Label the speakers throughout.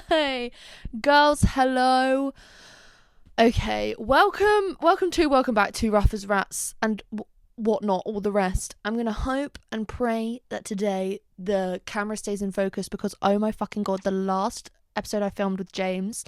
Speaker 1: Hey, girls, hello. Okay, welcome back to Rough as Rats and whatnot, all the rest. I'm gonna hope and pray that today the camera stays in focus because oh my fucking god, the last episode I filmed with James,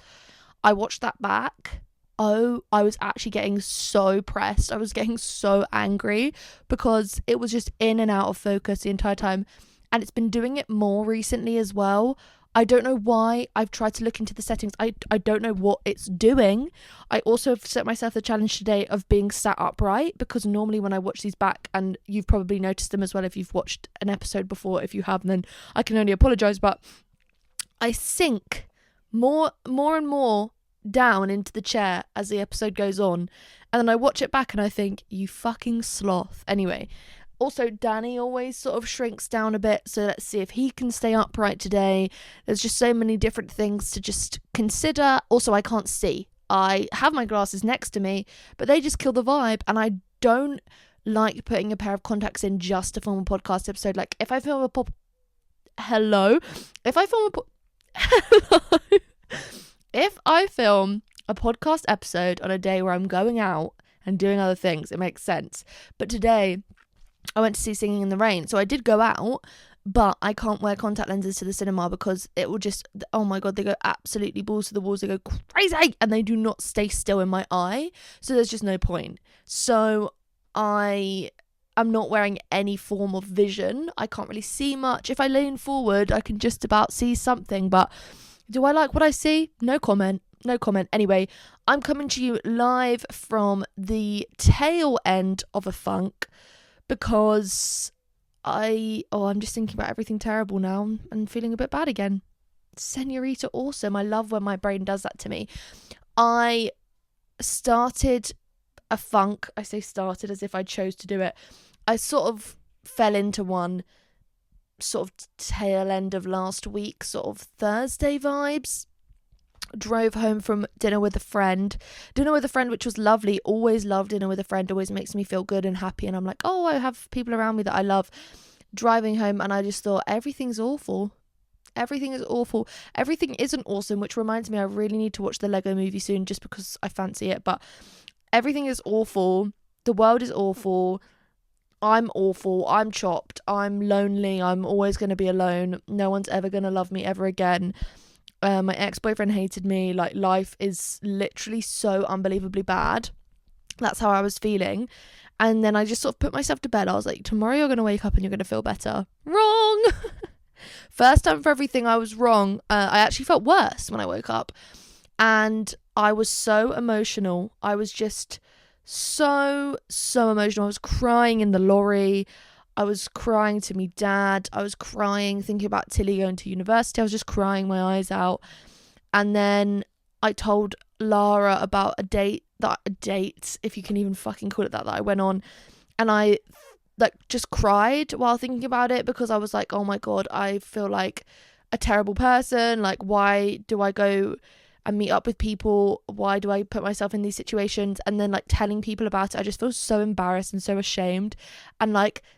Speaker 1: I watched that back. Oh, I was actually getting so pressed. I was getting so angry because it was just in and out of focus the entire time. And it's been doing it more recently as well. I don't know why. I've tried to look into the settings. I don't know what it's doing. I also have set myself the challenge today of being sat upright because normally when I watch these back, and you've probably noticed them as well if you've watched an episode before. If you have, then I can only apologise, but I sink more and more down into the chair as the episode goes on, and then I watch it back and I think, you fucking sloth. Anyway, also Danny always sort of shrinks down a bit, so let's see if he can stay upright today. There's just so many different things to just consider. Also, I can't see. I have my glasses next to me, but they just kill the vibe, and I don't like putting a pair of contacts in just to film a podcast episode. Like if I film a hello if I film a podcast episode on a day where I'm going out and doing other things, it makes sense. But today, I went to see Singing in the Rain. So I did go out, but I can't wear contact lenses to the cinema because it will just, oh my God, they go absolutely balls to the walls. They go crazy and they do not stay still in my eye. So there's just no point. So I'm not wearing any form of vision. I can't really see much. If I lean forward, I can just about see something, but do I like what I see? No comment. Anyway, I'm coming to you live from the tail end of a funk because I'm just thinking about everything terrible now and feeling a bit bad again. Senorita Awesome. I love when my brain does that to me. I started a funk. I say started as if I chose to do it. I sort of fell into one sort of tail end of last week, sort of Thursday vibes. Drove home from dinner with a friend, which was lovely. Always love dinner with a friend, always makes me feel good and happy, and I'm like, oh, I have people around me that I love. Driving home and I just thought, everything's awful. Everything is awful. Everything isn't awesome, which reminds me I really need to watch the Lego movie soon just because I fancy it. But everything is awful. The world is awful. I'm awful, I'm chopped, I'm lonely, I'm always going to be alone, no one's ever going to love me ever again. My ex-boyfriend hated me, like life is literally so unbelievably bad. That's how I was feeling. And then I just sort of put myself to bed. I was like, tomorrow you're going to wake up and you're going to feel better. Wrong! First time for everything, I was wrong. I actually felt worse when I woke up. And I was so emotional. I was just so emotional. I was crying in the lorry. I was crying to me dad. I was crying thinking about Tilly going to university. I was just crying my eyes out. And then I told Lara about a date, if you can even fucking call it that I went on, and I just cried while thinking about it because I was like, oh my God, I feel like a terrible person. Like, why do I go and meet up with people? Why do I put myself in these situations? And then telling people about it, I just feel so embarrassed and so ashamed. And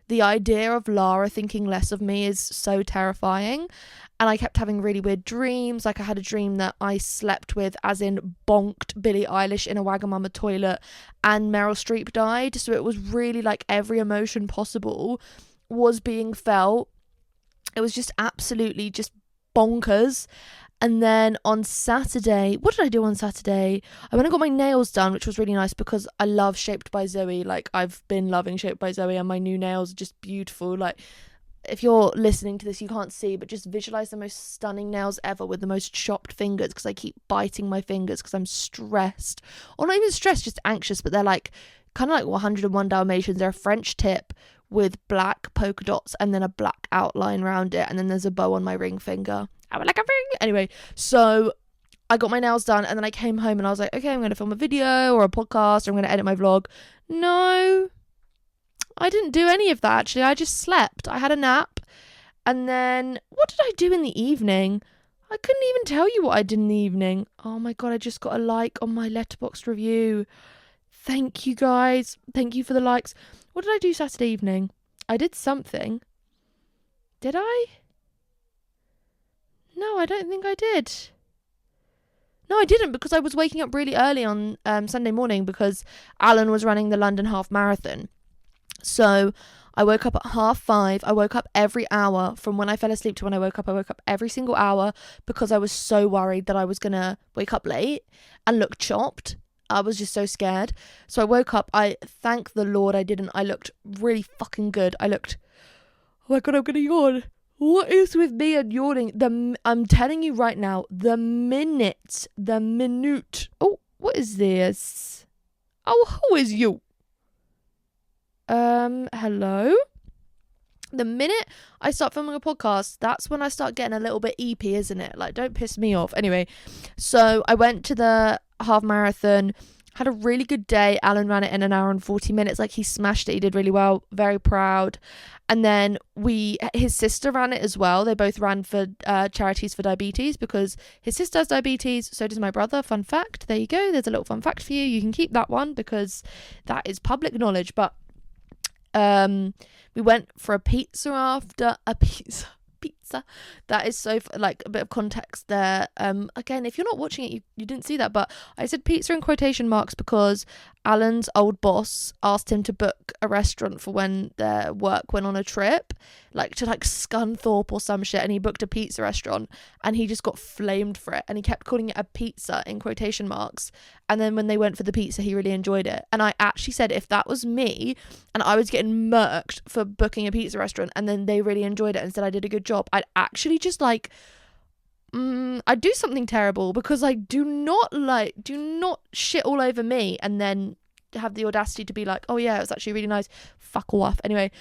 Speaker 1: the idea of Lara thinking less of me is so terrifying. And I kept having really weird dreams. I had a dream that I slept with, as in bonked Billie Eilish in a Wagamama toilet, and Meryl Streep died. So it was really every emotion possible was being felt. It was just absolutely just bonkers. And then on Saturday, what did I do on Saturday? I went and got my nails done, which was really nice because I love Shaped by Zoe. I've been loving Shaped by Zoe, and my new nails are just beautiful. If you're listening to this, you can't see, but just visualize the most stunning nails ever with the most chopped fingers because I keep biting my fingers because I'm stressed. Or not even stressed, just anxious, but they're kind of like 101 Dalmatians. They're a French tip with black polka dots and then a black outline around it, and then there's a bow on my ring finger. I would like a ring. Anyway, so I got my nails done and then I came home and I was like, okay, I'm going to film a video or a podcast or I'm going to edit my vlog. No, I didn't do any of that actually. I just slept. I had a nap. And then what did I do in the evening? I couldn't even tell you what I did in the evening. Oh my God, I just got a like on my Letterboxd review. Thank you guys. Thank you for the likes. What did I do Saturday evening? I did something. Did I? No, I don't think I did. No, I didn't, because I was waking up really early on Sunday morning because Alan was running the London half marathon. So I woke up at 5:30. I woke up every hour from when I fell asleep to when I woke up. I woke up every single hour because I was so worried that I was going to wake up late and look chopped. I was just so scared. So I woke up. I thank the Lord I didn't. I looked really fucking good. Oh my God, I'm going to yawn. What is with me and yawning? I'm telling you right now, the minute. Oh, what is this? Oh, who is you? Hello? The minute I start filming a podcast, that's when I start getting a little bit EP, isn't it? Like, don't piss me off. Anyway, so I went to the half marathon, had a really good day. Alan ran it in an hour and 40 minutes. Like, he smashed it. He did really well. Very proud. And then his sister ran it as well. They both ran for charities for diabetes because his sister has diabetes. So does my brother. Fun fact. There you go. There's a little fun fact for you. You can keep that one because that is public knowledge. But we went for a pizza after a pizza. That is so like a bit of context there. Again, if you're not watching it, you didn't see that, but I said pizza in quotation marks because Alan's old boss asked him to book a restaurant for when their work went on a trip, like to like Scunthorpe or some shit, and he booked a pizza restaurant and he just got flamed for it and he kept calling it a pizza in quotation marks. And then when they went for the pizza, he really enjoyed it. And I actually said if that was me and I was getting murked for booking a pizza restaurant and then they really enjoyed it and said I did a good job, I'd actually just like I'd do something terrible, because I do not shit all over me and then have the audacity to be like, oh yeah, it was actually really nice. Fuck off. Anyway,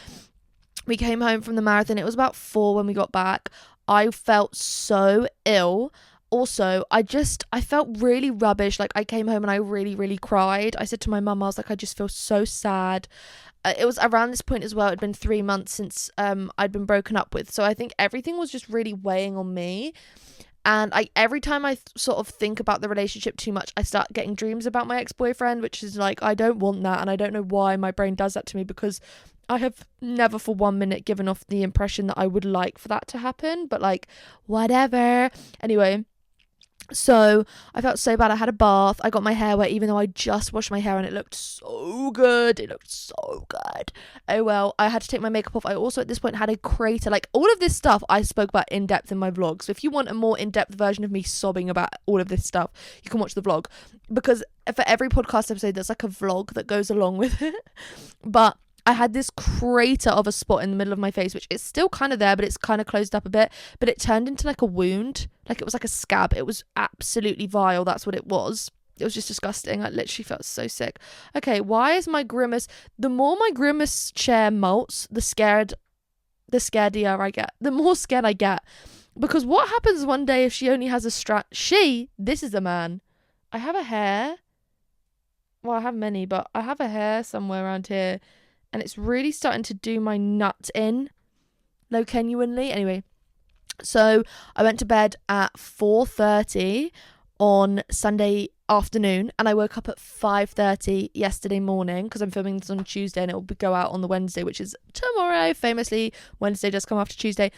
Speaker 1: we came home from the marathon. It was about 4 when we got back. I felt so ill. Also, I felt really rubbish. Like, I came home and I really, really cried. I said to my mum, I was like, I just feel so sad. It was around this point as well. It'd been 3 months since I'd been broken up with. So I think everything was just really weighing on me. And every time I sort of think about the relationship too much, I start getting dreams about my ex-boyfriend, which is like, I don't want that. And I don't know why my brain does that to me, because I have never for 1 minute given off the impression that I would like for that to happen. But like, whatever. Anyway, so I felt so bad. I had a bath. I got my hair wet, even though I just washed my hair, and it looked so good. Oh well, I had to take my makeup off. I also at this point had a crater. Like, all of this stuff I spoke about in depth in my vlog. So if you want a more in-depth version of me sobbing about all of this stuff, you can watch the vlog, because for every podcast episode there's like a vlog that goes along with it. But I had this crater of a spot in the middle of my face, which is still kind of there, but it's kind of closed up a bit. But it turned into like a wound. Like, it was like a scab. It was absolutely vile. That's what it was. It was just disgusting. I literally felt so sick. Okay, why is my grimace... The more my grimace chair molts, the scaredier I get. The more scared I get. Because what happens one day if she only has a this is a man. I have a hair. Well, I have many, but I have a hair somewhere around here. And it's really starting to do my nut in, genuinely. Anyway, so I went to bed at 4:30 on Sunday afternoon, and I woke up at 5:30 yesterday morning, because I'm filming this on Tuesday and it will go out on the Wednesday, which is tomorrow. Famously, Wednesday does come after Tuesday.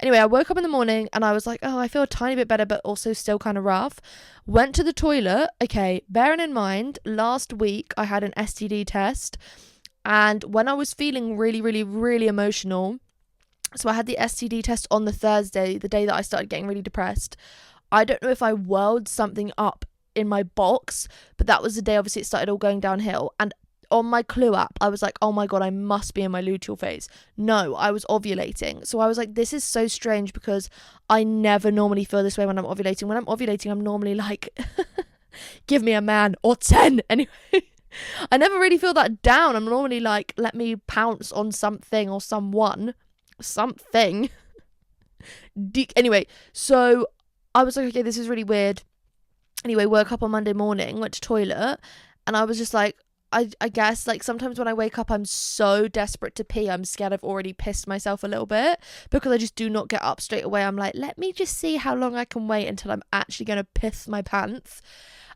Speaker 1: Anyway, I woke up in the morning and I was like, oh, I feel a tiny bit better, but also still kind of rough. Went to the toilet. Okay, bearing in mind, last week I had an STD test. And when I was feeling really, really, really emotional, so I had the STD test on the Thursday, the day that I started getting really depressed. I don't know if I whirled something up in my box, but that was the day, obviously, it started all going downhill. And on my Clue app, I was like, oh my God, I must be in my luteal phase. No, I was ovulating. So I was like, this is so strange, because I never normally feel this way when I'm ovulating. When I'm ovulating, I'm normally like, give me a man, or 10. Anyway. I never really feel that down. I'm normally like, let me pounce on something or something. Anyway, so I was like, okay, this is really weird. Anyway, woke up on Monday morning, went to toilet, and I was just like, I guess, like, sometimes when I wake up, I'm so desperate to pee, I'm scared I've already pissed myself a little bit, because I just do not get up straight away. I'm like, let me just see how long I can wait until I'm actually going to piss my pants.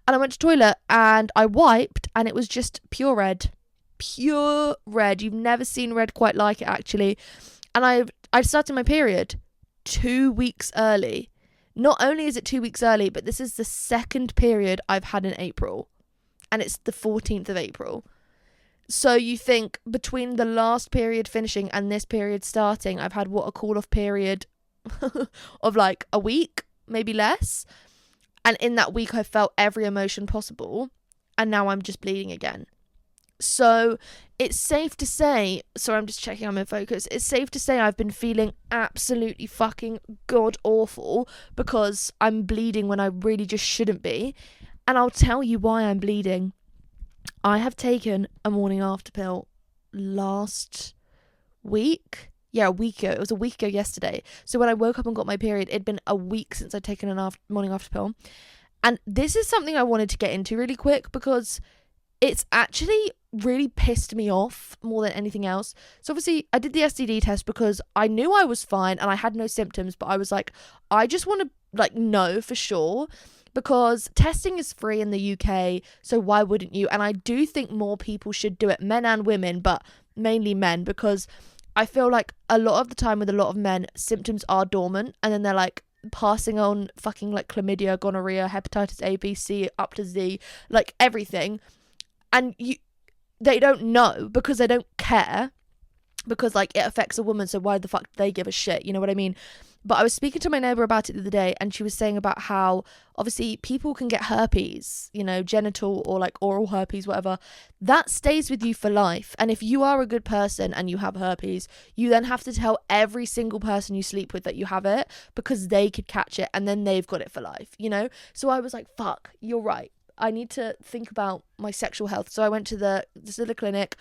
Speaker 1: And I went to toilet and I wiped, and it was just pure red. You've never seen red quite like it, actually. And I started my period 2 weeks early. Not only is it 2 weeks early, but this is the second period I've had in April. And it's the 14th of April. So you think between the last period finishing and this period starting, I've had a call-off period of like a week, maybe less. And in that week, I felt every emotion possible. And now I'm just bleeding again. So it's safe to say, sorry, I'm just checking I'm in focus. It's safe to say I've been feeling absolutely fucking god awful because I'm bleeding when I really just shouldn't be. And I'll tell you why I'm bleeding. I have taken a morning after pill last week. Yeah, a week ago. It was a week ago yesterday. So when I woke up and got my period, it'd been a week since I'd taken an morning after pill. And this is something I wanted to get into really quick because it's actually really pissed me off more than anything else. So obviously I did the STD test because I knew I was fine and I had no symptoms, but I was like, I just want to like know for sure because testing is free in the UK, so why wouldn't you? And I do think more people should do it, men and women, but mainly men, because I feel like a lot of the time with a lot of men, symptoms are dormant and then they're like passing on fucking like chlamydia, gonorrhea, hepatitis A, B, C, up to Z, like everything. And they don't know because they don't care because like it affects a woman, so why the fuck do they give a shit, you know what I mean? But I was speaking to my neighbour about it the other day and she was saying about how obviously people can get herpes, you know, genital or like oral herpes, whatever, that stays with you for life. And if you are a good person and you have herpes, you then have to tell every single person you sleep with that you have it because they could catch it and then they've got it for life, you know? So I was like, fuck, you're right. I need to think about my sexual health. So I went to the clinic.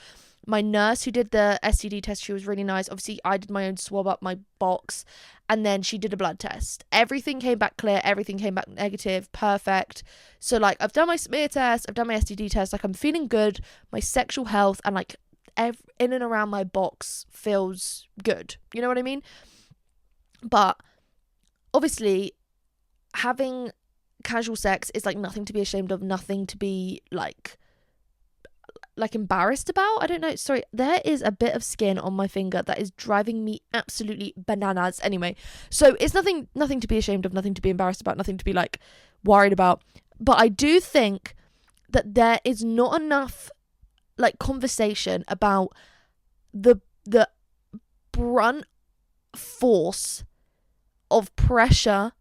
Speaker 1: My nurse who did the STD test, she was really nice. Obviously, I did my own swab up my box and then she did a blood test. Everything came back clear. Everything came back negative. Perfect. So like I've done my smear test. I've done my STD test. Like I'm feeling good. My sexual health and like in and around my box feels good. You know what I mean? But obviously having casual sex is like nothing to be ashamed of, nothing to be like embarrassed about. I don't know, sorry, there is a bit of skin on my finger that is driving me absolutely bananas. Anyway, so it's nothing to be ashamed of, nothing to be embarrassed about, nothing to be like worried about. But I do think that there is not enough like conversation about the brunt force of pressure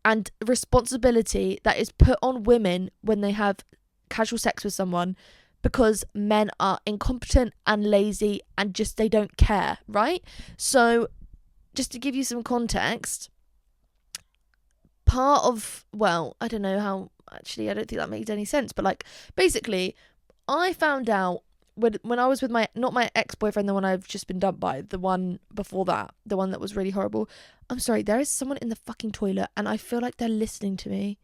Speaker 1: and responsibility that is put on women when they have casual sex with someone because men are incompetent and lazy and just they don't care, right? So just to give you some context, part of, well, I don't know how, actually I don't think that makes any sense, but like basically I found out when I was with not my ex-boyfriend, the one I've just been dumped by, the one before that, the one that was really horrible. I'm sorry, there is someone in the fucking toilet and I feel like they're listening to me.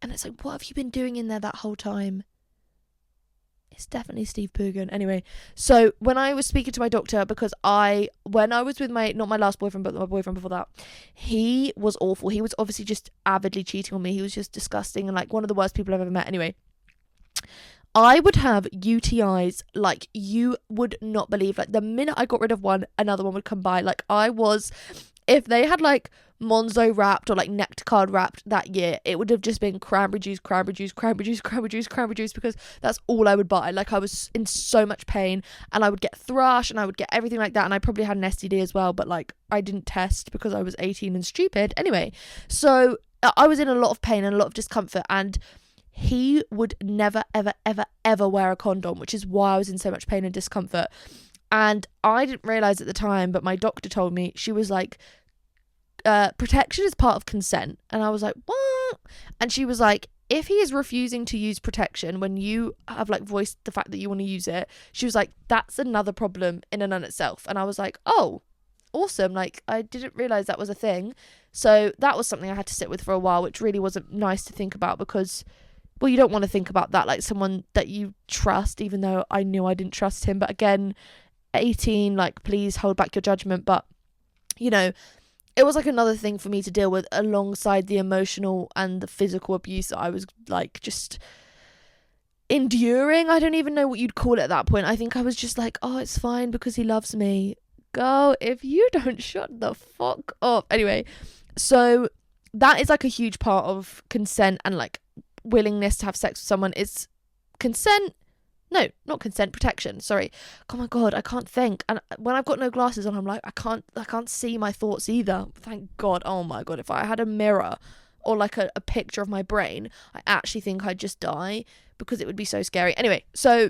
Speaker 1: And it's like, what have you been doing in there that whole time? It's definitely Steve Poogan. Anyway, so when I was speaking to my doctor, because when I was with not my last boyfriend, but my boyfriend before that, he was awful. He was obviously just avidly cheating on me. He was just disgusting and like one of the worst people I've ever met. Anyway, I would have UTIs like you would not believe. Like the minute I got rid of one, another one would come by. Like if they had like Monzo wrapped or like Nectar wrapped that year, it would have just been cranberry juice, because that's all I would buy. Like I was in so much pain and I would get thrush and I would get everything like that. And I probably had an STD as well, but like I didn't test because I was 18 and stupid. Anyway, so I was in a lot of pain and a lot of discomfort and he would never, ever, ever, ever wear a condom, which is why I was in so much pain and discomfort. And I didn't realise at the time, but my doctor told me, she was like, protection is part of consent. And I was like, what? And she was like, if he is refusing to use protection when you have like voiced the fact that you want to use it, she was like, that's another problem in and on itself. And I was like, oh, awesome. Like I didn't realise that was a thing. So that was something I had to sit with for a while, which really wasn't nice to think about because, well, you don't want to think about that like someone that you trust, even though I knew I didn't trust him. But again, 18, like please hold back your judgment. But you know, it was like another thing for me to deal with alongside the emotional and the physical abuse that I was like just enduring. I don't even know what you'd call it at that point. I think I was just like, oh, it's fine because he loves me. Girl, if you don't shut the fuck up. Anyway, So that is like a huge part of consent and like willingness to have sex with someone is consent. No, not consent, protection. Sorry. Oh my God, I can't think. And when I've got no glasses on, I'm like, I can't see my thoughts either. Thank God. Oh my God, if I had a mirror or like a picture of my brain, I actually think I'd just die because it would be so scary. Anyway, so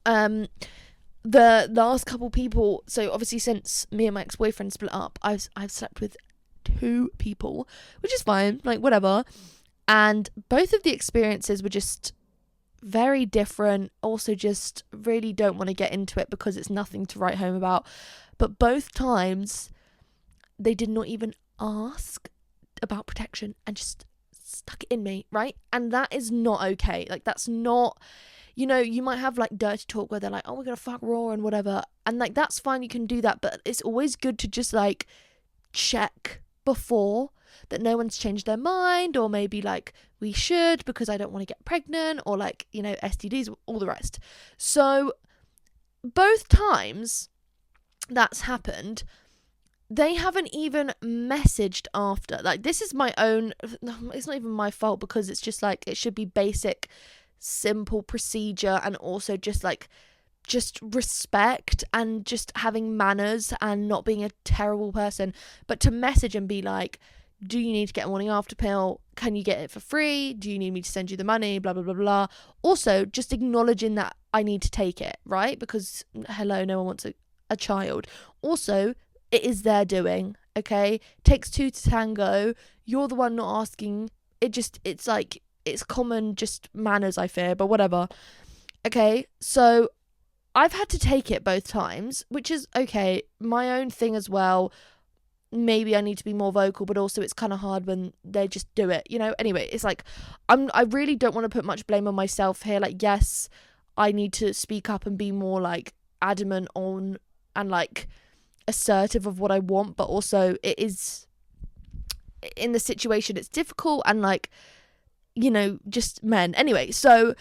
Speaker 1: the last couple people, so obviously since me and my ex-boyfriend split up, I've slept with 2 people, which is fine, like whatever. And both of the experiences were just very different. Also just really don't want to get into it because it's nothing to write home about. But both times they did not even ask about protection and just stuck it in me, right? And that is not okay. Like that's not, you know, you might have like dirty talk where they're like, oh, we're gonna fuck raw and whatever, and like that's fine, you can do that, but it's always good to just like check before that no one's changed their mind, or maybe like we should because I don't want to get pregnant, or like, you know, STDs, all the rest. So both times that's happened, they haven't even messaged after. Like this is my own, it's not even my fault because it's just like it should be basic simple procedure, and also just respect and just having manners and not being a terrible person. But to message and be like, do you need to get a morning after pill? Can you get it for free? Do you need me to send you the money? Blah, blah, blah, blah. Also, just acknowledging that I need to take it, right? Because, hello, no one wants a child. Also, it is their doing, okay? Takes 2 to tango. You're the one not asking. It's like, it's common just manners, I fear, but whatever. Okay, so I've had to take it both times, which is okay, my own thing as well. Maybe I need to be more vocal, but also it's kind of hard when they just do it, you know? Anyway, it's like, I really don't want to put much blame on myself here. Like, yes, I need to speak up and be more like adamant on and like assertive of what I want, but also it is, in the situation, it's difficult, and like, you know, just men. Anyway, so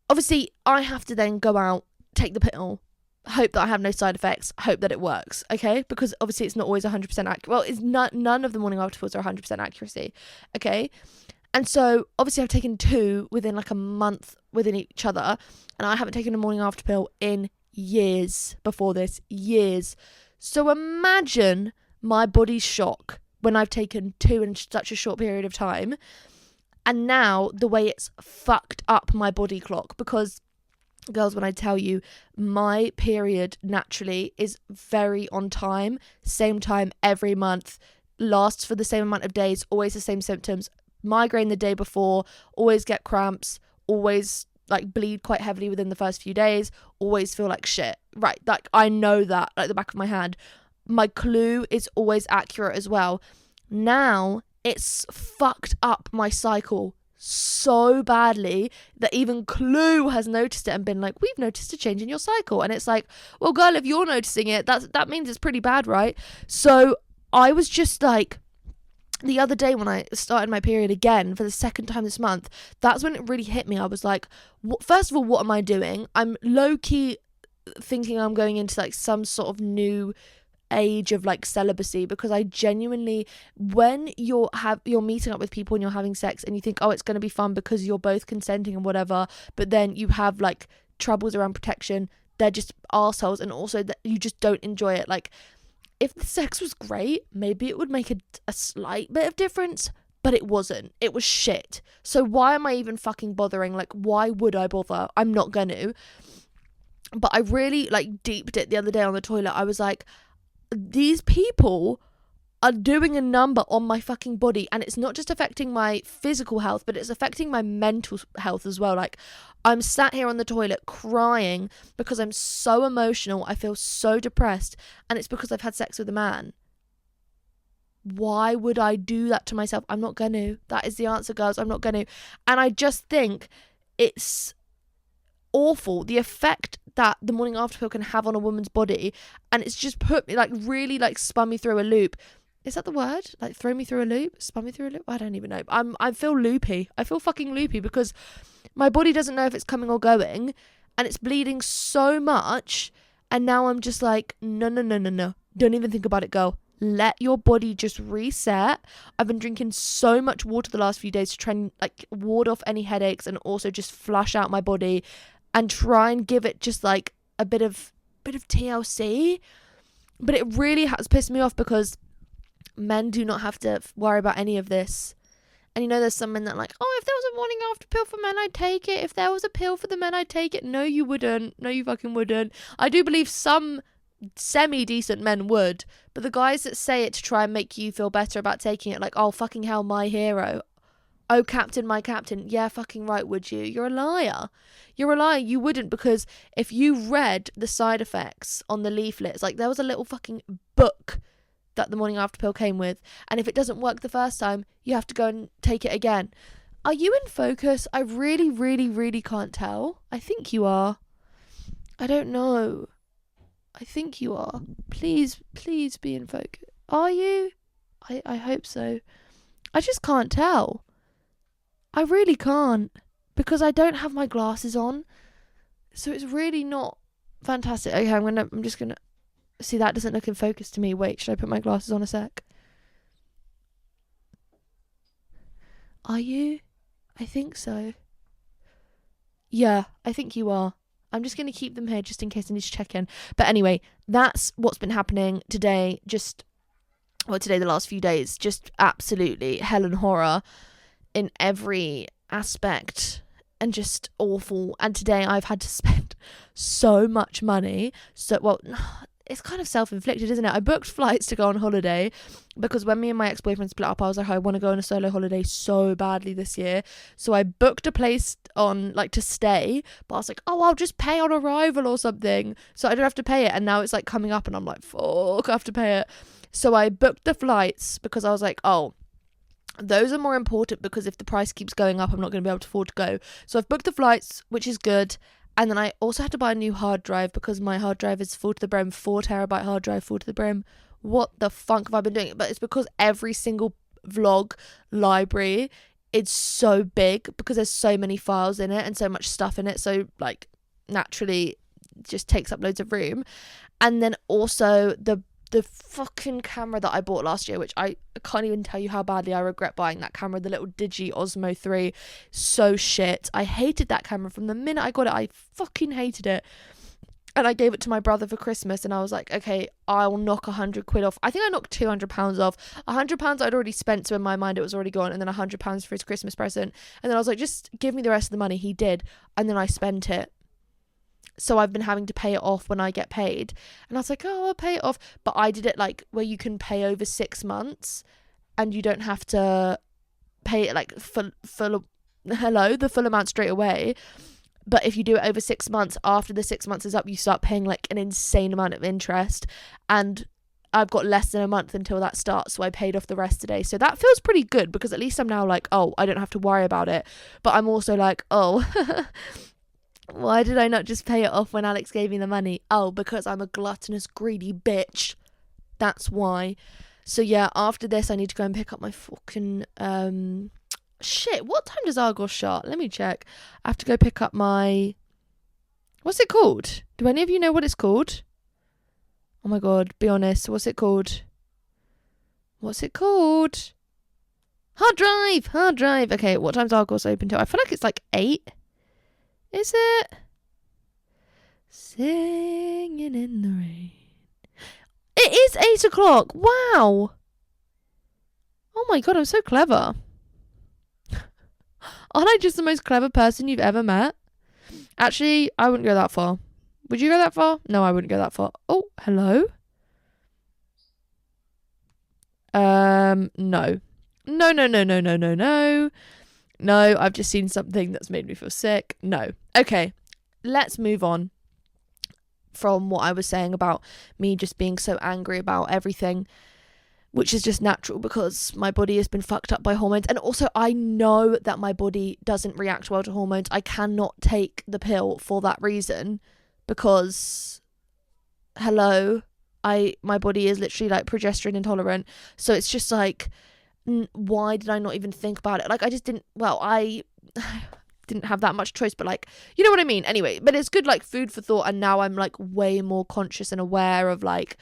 Speaker 1: obviously I have to then go out, take the pill, hope that I have no side effects, hope that it works, okay? Because obviously it's not always 100% accurate. Well, it's none of the morning after pills are 100% accuracy, okay? And so obviously I've taken 2 within like a month within each other, and I haven't taken a morning after pill in years before this, years. So imagine my body's shock when I've taken 2 in such a short period of time. And now the way it's fucked up my body clock, because girls, when I tell you, my period naturally is very on time, same time every month, lasts for the same amount of days, always the same symptoms, migraine the day before, always get cramps, always like bleed quite heavily within the first few days, always feel like shit, right? Like I know that like the back of my hand. My clue is always accurate as well. Now it's fucked up my cycle so badly that even Clue has noticed it and been like, we've noticed a change in your cycle. And it's like, well, girl, if you're noticing it, that means it's pretty bad, right? So I was just like, the other day when I started my period again for the second time this month, that's when it really hit me. I was like, first of all, what am I doing? I'm low-key thinking I'm going into like some sort of new age of like celibacy, because I genuinely, when you're meeting up with people and you're having sex and you think, oh, it's going to be fun because you're both consenting and whatever, but then you have like troubles around protection, they're just arseholes, and also that you just don't enjoy it. Like, if the sex was great, maybe it would make a slight bit of difference, but it wasn't. It was shit. So why am I even fucking bothering? Like, why would I bother? I'm not gonna. But I really like deeped it the other day on the toilet. I was like, these people are doing a number on my fucking body, and it's not just affecting my physical health, but it's affecting my mental health as well. Like, I'm sat here on the toilet crying because I'm so emotional, I feel so depressed, and it's because I've had sex with a man. Why would I do that to myself? I'm not gonna. That is the answer, girls. I'm not gonna. And I just think it's awful, the effect that the morning after pill can have on a woman's body, and it's just put me like, really like spun me through a loop. Is that the word? Like, throw me through a loop? Spun me through a loop? I don't even know. I feel loopy. I feel fucking loopy because my body doesn't know if it's coming or going, and it's bleeding so much, and now I'm just like, no. Don't even think about it, girl. Let your body just reset. I've been drinking so much water the last few days to try and like ward off any headaches and also just flush out my body and try and give it just like a bit of TLC. But it really has pissed me off because men do not have to worry about any of this. And you know, there's some men that are like, oh, if there was a morning after pill for men, I'd take it. If there was a pill for the men, I'd take it. No, you wouldn't. No, you fucking wouldn't. I do believe some semi-decent men would, but the guys that say it to try and make you feel better about taking it, like, oh, fucking hell, my hero. Oh, captain, my captain. Yeah, fucking right, would you? You're a liar. You're a liar. You wouldn't, because if you read the side effects on the leaflets, like, there was a little fucking book that the morning after pill came with, and if it doesn't work the first time, you have to go and take it again. Are you in focus? I really, really, really can't tell. I think you are. I don't know. I think you are. Please be in focus. Are you? I hope so. I just can't tell. I really can't, because I don't have my glasses on. So it's really not fantastic. Okay, I'm just gonna see, that doesn't look in focus to me. Wait, should I put my glasses on a sec? Are you? I think so. Yeah, I think you are. I'm just going to keep them here just in case I need to check in. But anyway, that's what's been happening today. Today, the last few days, just absolutely hell and horror in every aspect and just awful. And today I've had to spend so much money. It's kind of self-inflicted, isn't it? I booked flights to go on holiday because when me and my ex-boyfriend split up, I was like, I want to go on a solo holiday so badly this year. So I booked a place on, like, to stay, but I was like, oh, I'll just pay on arrival or something, so I don't have to pay it. And now it's like coming up and I'm like, fuck, I have to pay it. So I booked the flights because I was like, oh, those are more important, because if the price keeps going up, I'm not going to be able to afford to go. So I've booked the flights, which is good. And then I also had to buy a new hard drive because my hard drive is full to the brim, 4TB hard drive, full to the brim. What the fuck have I been doing? But it's because every single vlog library is so big because there's so many files in it and so much stuff in it. So, like, naturally just takes up loads of room. And then also the fucking camera that I bought last year, which I can't even tell you how badly I regret buying that camera, the little Digi Osmo 3. So shit. I hated that camera from the minute I got it. I fucking hated it. And I gave it to my brother for Christmas, and I was like, okay, I'll knock 100 quid off. I think I knocked £200 off. £100 I'd already spent, so in my mind it was already gone, and then £100 for his Christmas present. And then I was like, just give me the rest of the money. He did. And then I spent it. So I've been having to pay it off when I get paid. And I was like, oh, I'll pay it off. But I did it like where you can pay over 6 months and you don't have to pay it like the full amount straight away. But if you do it over 6 months, after the 6 months is up, you start paying like an insane amount of interest. And I've got less than a month until that starts. So I paid off the rest today. So that feels pretty good, because at least I'm now like, oh, I don't have to worry about it. But I'm also like, oh, why did I not just pay it off when Alex gave me the money? Oh, because I'm a gluttonous, greedy bitch. That's why. So yeah, after this, I need to go and pick up my fucking, shit, what time does Argos shut? Let me check. I have to go pick up my, what's it called? Do any of you know what it's called? Oh my God, be honest. What's it called? What's it called? Hard drive. Okay, what time's Argos open till? I feel like it's like 8. Is it? Singing in the rain. It is 8 o'clock. Wow. Oh my God, I'm so clever. Aren't I just the most clever person you've ever met? Actually, I wouldn't go that far. Would you go that far? No, I wouldn't go that far. Oh, hello? No. No. No, I've just seen something that's made me feel sick. No. Okay, let's move on from what I was saying about me just being so angry about everything, which is just natural because my body has been fucked up by hormones. And also I know that my body doesn't react well to hormones. I cannot take the pill for that reason because, hello, my body is literally like progesterone intolerant. So it's just like, why did I not even think about it? Like, I just didn't, well, I didn't have that much choice, but like, you know what I mean? Anyway, but it's good, like, food for thought. And now I'm like way more conscious and aware of like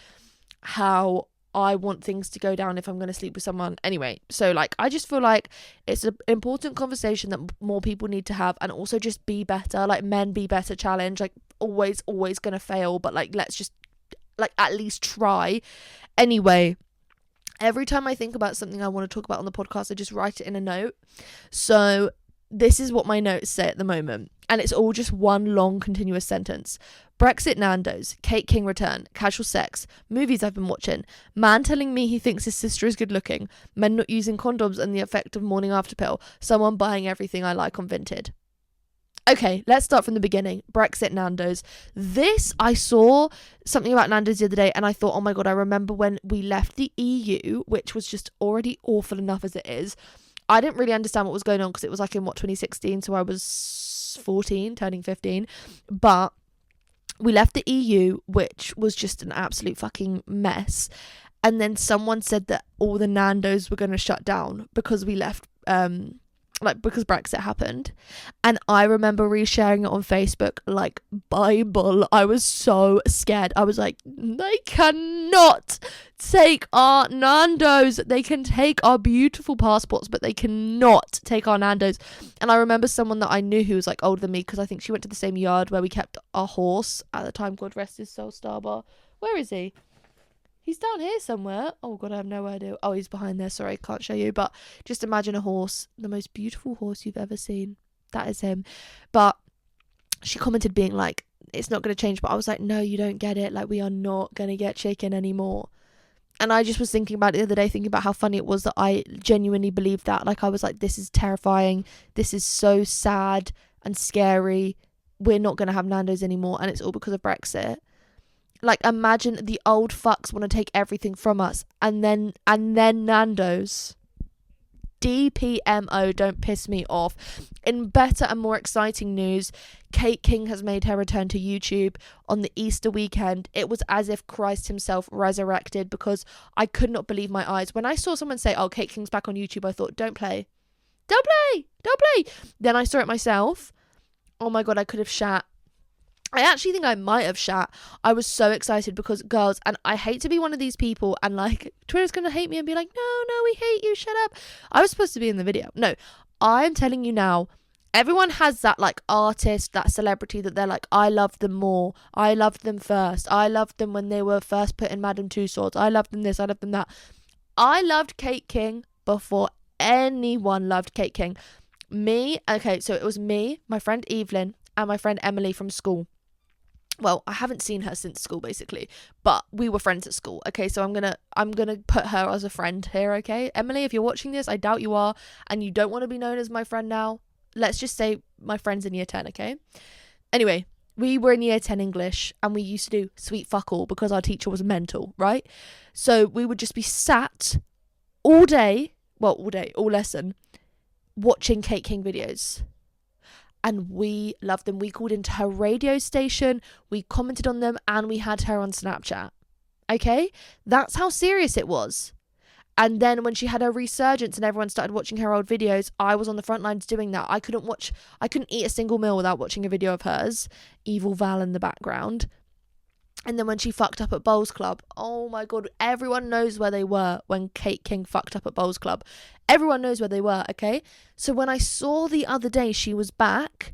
Speaker 1: how I want things to go down if I'm going to sleep with someone. Anyway, so like, I just feel like it's an important conversation that more people need to have. And also just be better, like men be better challenge, like always going to fail. But like, let's just like at least try. Anyway, every time I think about something I want to talk about on the podcast, I just write it in a note. So this is what my notes say at the moment. And it's all just one long continuous sentence. Brexit Nando's, Kate King return, casual sex, movies I've been watching, man telling me he thinks his sister is good looking, men not using condoms and the effect of morning after pill, someone buying everything I like on Vinted. Okay, let's start from the beginning. Brexit Nando's. This, I saw something about Nando's the other day and I thought, oh my God, I remember when we left the EU, which was just already awful enough as it is. I didn't really understand what was going on because it was like in 2016, so I was 14, turning 15. But we left the EU, which was just an absolute fucking mess. And then someone said that all the Nando's were going to shut down because we left, because Brexit happened. And I remember resharing it on Facebook like Bible. I was so scared. I was like, they cannot take our Nando's. They can take our beautiful passports, but they cannot take our Nando's. And I remember someone that I knew who was like older than me, because I think she went to the same yard where we kept our horse at the time. God rest his soul, Starbar. Where is he? He's down here somewhere. Oh, God, I have no idea. Oh, he's behind there. Sorry, I can't show you. But just imagine a horse, the most beautiful horse you've ever seen. That is him. But she commented being like, it's not going to change. But I was like, no, you don't get it. Like, we are not going to get chicken anymore. And I just was thinking about it the other day, thinking about how funny it was that I genuinely believed that. Like, I was like, this is terrifying. This is so sad and scary. We're not going to have Nando's anymore. And it's all because of Brexit. Like, imagine the old fucks want to take everything from us, and then Nando's. DPMO, don't piss me off. In better and more exciting news, Kate King has made her return to YouTube on the Easter weekend. It was as if Christ himself resurrected, because I could not believe my eyes. When I saw someone say, oh, Kate King's back on YouTube, I thought, don't play. Then I saw it myself. Oh my God, I could have shat. I actually think I might have shat. I was so excited because, girls, and I hate to be one of these people and like Twitter's going to hate me and be like, no, we hate you, shut up. I was supposed to be in the video. No, I'm telling you now, everyone has that like artist, that celebrity that they're like, I love them more. I loved them first. I loved them when they were first put in Madame Tussauds. I loved them this, I loved them that. I loved Kate King before anyone loved Kate King. So it was me, my friend Evelyn, and my friend Emily from school. Well, I haven't seen her since school, basically, but we were friends at school. Okay, so I'm gonna put her as a friend here. Okay, Emily, if you're watching this, I doubt you are, and you don't want to be known as my friend now. Let's just say my friend's in year 10. Okay. Anyway, we were in year 10 English, and we used to do sweet fuck all because our teacher was mental, right? So we would just be sat all lesson, watching Kate King videos. And we loved them. We called into her radio station, we commented on them, and we had her on Snapchat. Okay? That's how serious it was. And then when she had her resurgence and everyone started watching her old videos, I was on the front lines doing that. I couldn't eat a single meal without watching a video of hers. Evil Val in the background. And then when she fucked up at Bowls Club, oh my God, everyone knows where they were when Kate King fucked up at Bowls Club. Everyone knows where they were, okay? So when I saw the other day she was back,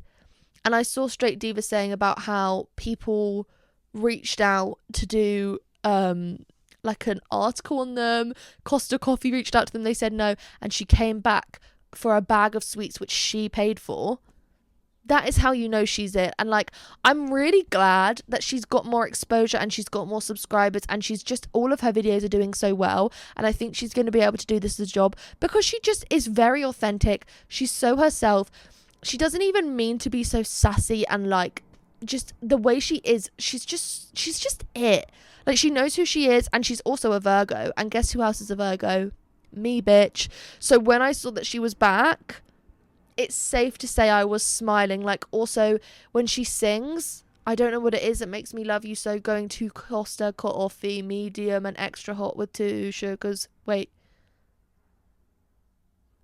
Speaker 1: and I saw Straight Diva saying about how people reached out to do like an article on them, Costa Coffee reached out to them, they said no, and she came back for a bag of sweets which she paid for. That is how you know she's it. And like, I'm really glad that she's got more exposure and she's got more subscribers, and she's just, all of her videos are doing so well, and I think she's going to be able to do this as a job because she just is very authentic. She's so herself. She doesn't even mean to be so sassy, and like, just the way she is, she's just it. Like, she knows who she is, and she's also a Virgo, and guess who else is a Virgo? Me, bitch. So when I saw that she was back, it's safe to say I was smiling. Like, also when she sings, I don't know what it is that makes me love you so, going to Costa Coffee, medium and extra hot with 2 sugars. Wait,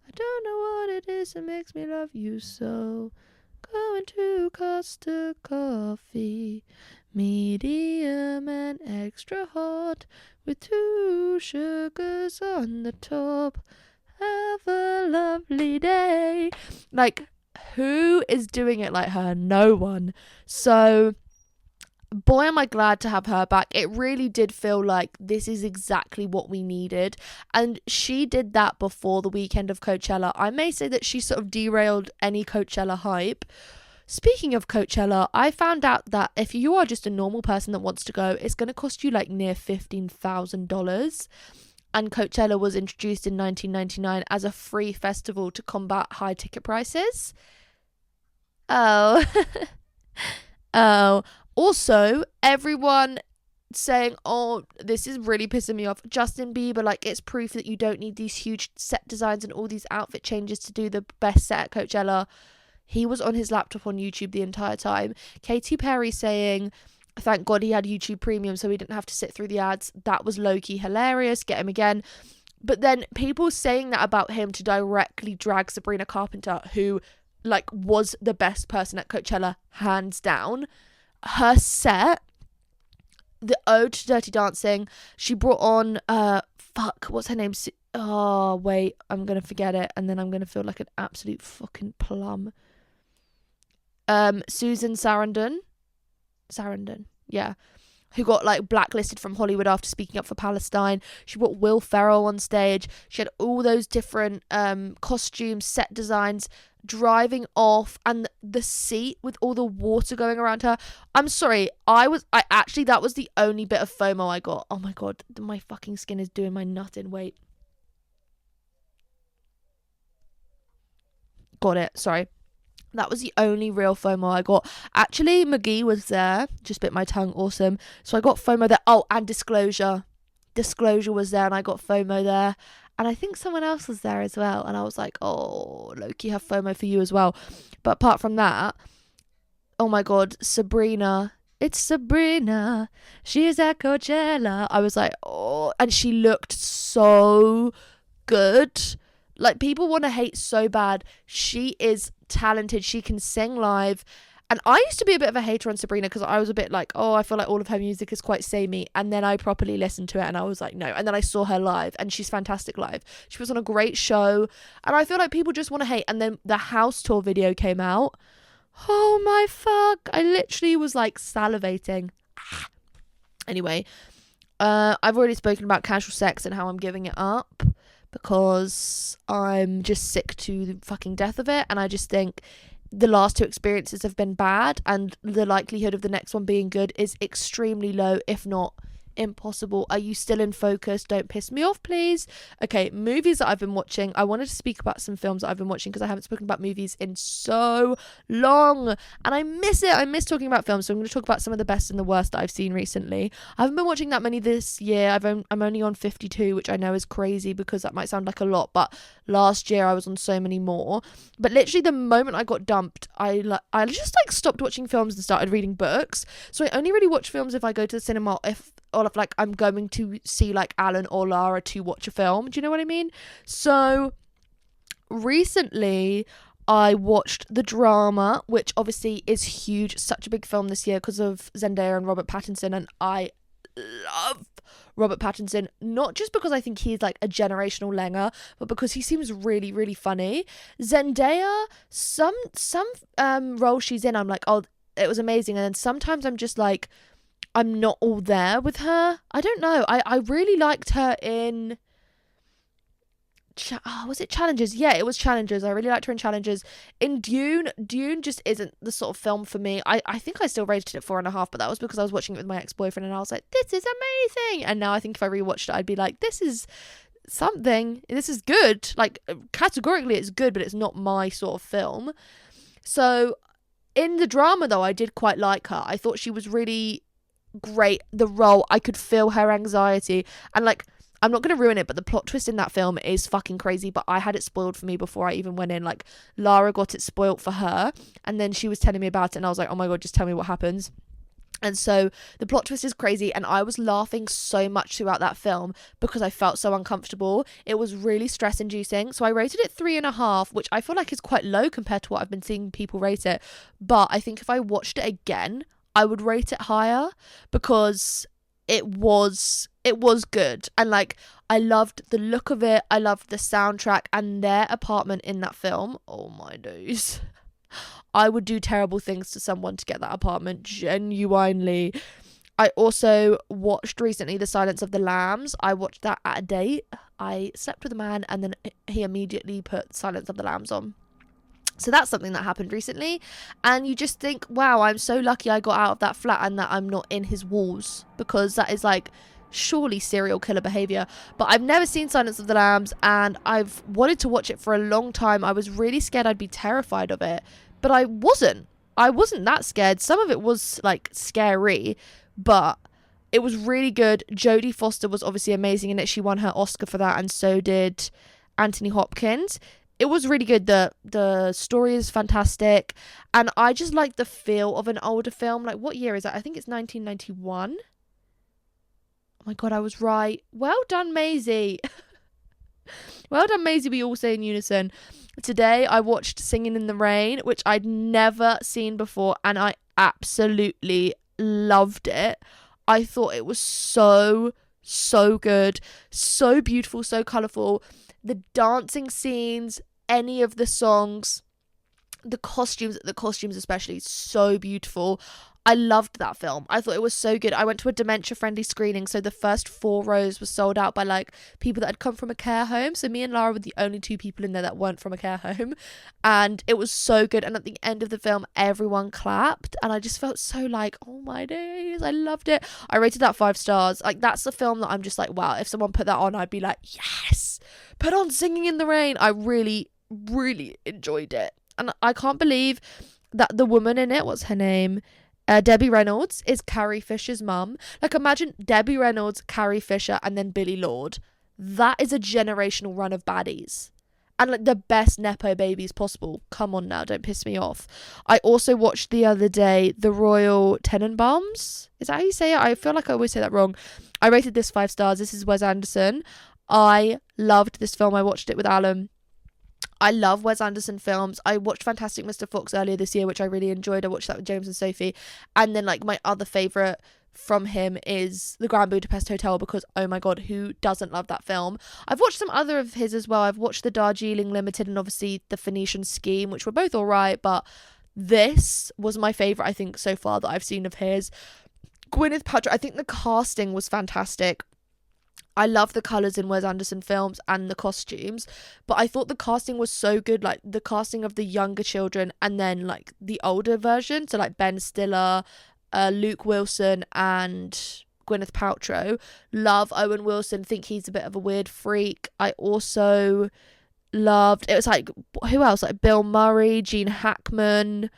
Speaker 1: I don't know what it is that makes me love you so, going to Costa Coffee, medium and extra hot with 2 sugars on the top. Have a lovely day. Like, who is doing it like her? No one. So boy, am I glad to have her back. It really did feel like this is exactly what we needed. And she did that before the weekend of Coachella. I may say that she sort of derailed any Coachella hype. Speaking of Coachella, I found out that if you are just a normal person that wants to go, it's going to cost you like near $15,000. And Coachella was introduced in 1999 as a free festival to combat high ticket prices. Oh. Oh. Also, everyone saying, oh, this is really pissing me off. Justin Bieber, like, it's proof that you don't need these huge set designs and all these outfit changes to do the best set at Coachella. He was on his laptop on YouTube the entire time. Katy Perry saying, thank God he had YouTube Premium so he didn't have to sit through the ads. That was low-key hilarious. Get him again. But then people saying that about him to directly drag Sabrina Carpenter, who, like, was the best person at Coachella, hands down. Her set, the Ode to Dirty Dancing, she brought on what's her name? Oh wait, I'm gonna forget it and then I'm gonna feel like an absolute fucking plum. Susan Sarandon, yeah, who got like blacklisted from Hollywood after speaking up for Palestine. She brought Will Ferrell on stage. She had all those different costumes, set designs, driving off, and the seat with all the water going around her. I'm sorry, that was the only bit of FOMO I got. Oh my god, my fucking skin is doing my nut in. Wait, got it, sorry. That was the only real FOMO I got. Actually, McGee was there. Just bit my tongue. Awesome. So I got FOMO there. Oh, and Disclosure. Disclosure was there and I got FOMO there. And I think someone else was there as well. And I was like, oh, Loki, have FOMO for you as well. But apart from that, oh my God, Sabrina. It's Sabrina. She's at Coachella. I was like, oh. And she looked so good. Like, people want to hate so bad. She is talented. She can sing live. And I used to be a bit of a hater on Sabrina because I was a bit like, oh, I feel like all of her music is quite samey. And then I properly listened to it and I was like, no. And then I saw her live and she's fantastic live. She was on a great show. And I feel like people just want to hate. And then the house tour video came out. Oh my fuck. I literally was like salivating. Anyway, I've already spoken about casual sex and how I'm giving it up because I'm just sick to the fucking death of it. And I just think the last two experiences have been bad and the likelihood of the next one being good is extremely low, if not impossible. Are you still in focus? Don't piss me off, please. Okay, movies that I've been watching. I wanted to speak about some films that I've been watching because I haven't spoken about movies in so long and I miss it. I miss talking about films, so I'm going to talk about some of the best and the worst that I've seen recently. I haven't been watching that many this year. I'm only on 52, which I know is crazy because that might sound like a lot, but last year I was on so many more. But literally the moment I got dumped, I just stopped watching films and started reading books. So I only really watch films if I go to the cinema, or if like I'm going to see like Alan or Lara to watch a film. Do you know what I mean? So recently I watched The Drama, which obviously is huge, such a big film this year because of Zendaya and Robert Pattinson, and I love Robert Pattinson, not just because I think he's like a generational lenger, but because he seems really, really funny. Zendaya, some role she's in, I'm like, oh, it was amazing, and then sometimes I'm just like, I'm not all there with her. I don't know. I really liked her in... was it Challengers? Yeah, it was Challengers. I really liked her in Challengers. In Dune just isn't the sort of film for me. I think I still rated it 4.5, but that was because I was watching it with my ex-boyfriend and I was like, this is amazing. And now I think if I rewatched it, I'd be like, this is something. This is good. Like, categorically it's good, but it's not my sort of film. So in The Drama, though, I did quite like her. I thought she was really great. The role, I could feel her anxiety, and like, I'm not going to ruin it, but the plot twist in that film is fucking crazy, but I had it spoiled for me before I even went in. Like, Lara got it spoiled for her and then she was telling me about it and I was like, oh my god, just tell me what happens. And so the plot twist is crazy and I was laughing so much throughout that film because I felt so uncomfortable. It was really stress inducing. So I rated it 3.5, which I feel like is quite low compared to what I've been seeing people rate it. But I think if I watched it again, I would rate it higher because it was good. And like, I loved the look of it, I loved the soundtrack, and their apartment in that film, oh my days. I would do terrible things to someone to get that apartment, genuinely. I also watched recently The Silence of the Lambs. I watched that at a date. I slept with a man and then he immediately put Silence of the Lambs on. So that's something that happened recently. And you just think, wow, I'm so lucky I got out of that flat and that I'm not in his walls, because that is like surely serial killer behavior. But I've never seen Silence of the Lambs and I've wanted to watch it for a long time. I was really scared I'd be terrified of it, but I wasn't that scared. Some of it was like scary, but it was really good. Jodie Foster was obviously amazing in it. She won her Oscar for that, and so did Anthony Hopkins. It was really good. The story is fantastic, and I just like the feel of an older film. Like, what year is that? I think it's 1991. Oh my god, I was right. Well done, Maisie. Well done, Maisie, we all say in unison. Today I watched Singing in the Rain, which I'd never seen before, and I absolutely loved it. I thought it was so good, so beautiful, so colourful. The dancing scenes, any of the songs, the costumes especially, so beautiful. I loved that film. I thought it was so good. I went to a dementia-friendly screening, so the first 4 rows were sold out by like people that had come from a care home. So me and Lara were the only 2 people in there that weren't from a care home, and it was so good. And at the end of the film, everyone clapped, and I just felt so like, oh my days, I loved it. I rated that 5 stars. Like, that's the film that I'm just like, wow, if someone put that on, I'd be like, yes, put on Singing in the Rain. I really enjoyed it, and I can't believe that the woman in it, what's her name? Debbie Reynolds is Carrie Fisher's mum. Like, imagine Debbie Reynolds, Carrie Fisher, and then Billy Lord. That is a generational run of baddies. And like the best Nepo babies possible. Come on now, don't piss me off. I also watched the other day The Royal Tenenbaums. Is that how you say it? I feel like I always say that wrong. I rated this 5 stars. This is Wes Anderson. I loved this film. I watched it with Alan. I love Wes Anderson films. I watched Fantastic Mr. Fox earlier this year, which I really enjoyed. I watched that with James and Sophie. And then like my other favourite from him is The Grand Budapest Hotel, because oh my god, who doesn't love that film? I've watched some other of his as well. I've watched The Darjeeling Limited and obviously The Phoenician Scheme, which were both alright, but this was my favourite, I think, so far that I've seen of his. Gwyneth Paltrow, I think the casting was fantastic. I love the colours in Wes Anderson films and the costumes, but I thought the casting was so good, like the casting of the younger children and then like the older version, so like Ben Stiller, Luke Wilson and Gwyneth Paltrow. Love Owen Wilson, think he's a bit of a weird freak. I also loved, it was like, who else? Like Bill Murray, Gene Hackman,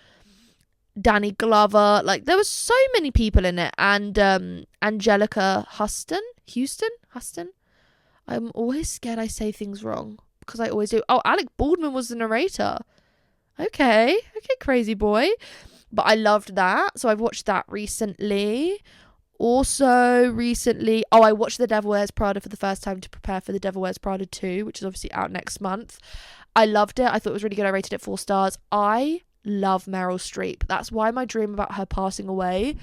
Speaker 1: Danny Glover, like there was so many people in it, and Angelica Houston. I'm always scared I say things wrong because I always do. Oh, Alec Baldwin was the narrator. Okay, crazy boy. But I loved that, so I've watched that recently. Also recently, I watched The Devil Wears Prada for the first time to prepare for The Devil Wears Prada 2, which is obviously out next month. I loved it. I thought it was really good. I rated it 4 stars. I love Meryl Streep. That's why my dream about her passing away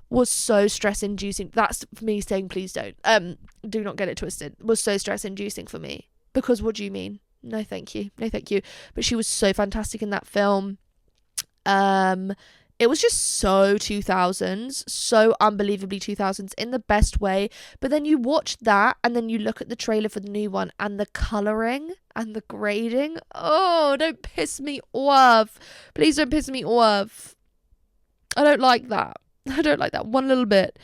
Speaker 1: was so stress-inducing. That's me saying please don't. Do not get it twisted. Was so stress-inducing for me. Because what do you mean? No, thank you. But she was so fantastic in that film. It was just so 2000s, so unbelievably 2000s in the best way. But then you watch that and then you look at the trailer for the new one and the colouring and the grading. Oh, don't piss me off. Please don't piss me off. I don't like that one little bit.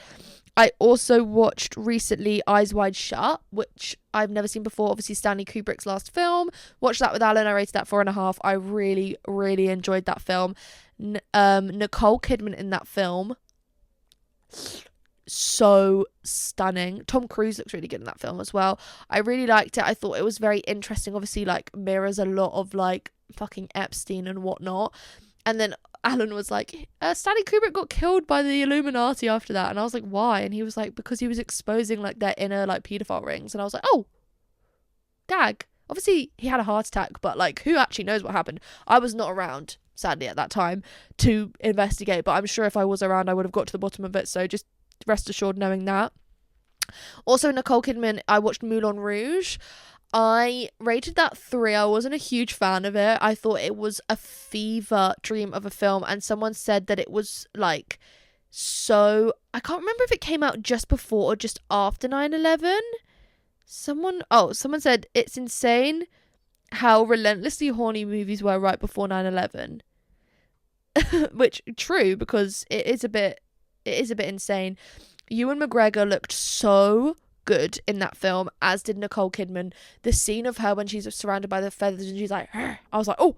Speaker 1: I also watched recently Eyes Wide Shut, which I've never seen before. Obviously Stanley Kubrick's last film. Watched that with Alan. I rated that 4.5. I really enjoyed that film. Nicole Kidman in that film, so stunning. Tom Cruise looks really good in that film as well. I really liked it. I thought it was very interesting. Obviously, like, mirrors a lot of like fucking Epstein and whatnot. And then Alan was like, Stanley Kubrick got killed by the Illuminati after that. And I was like, why? And he was like, because he was exposing like their inner like paedophile rings. And I was like, oh, gag. Obviously he had a heart attack, but like, who actually knows what happened? I was not around, sadly, at that time to investigate. But I'm sure if I was around, I would have got to the bottom of it. So just rest assured knowing that. Also, Nicole Kidman, I watched Moulin Rouge. I rated that 3. I wasn't a huge fan of it. I thought it was a fever dream of a film, and someone said that it was like so, I can't remember if it came out just before or just after 9/11. Someone said it's insane how relentlessly horny movies were right before 9/11. Which, true, because it is a bit insane. Ewan McGregor looked so good in that film, as did Nicole Kidman. The scene of her when she's surrounded by the feathers and she's like, I was like, oh,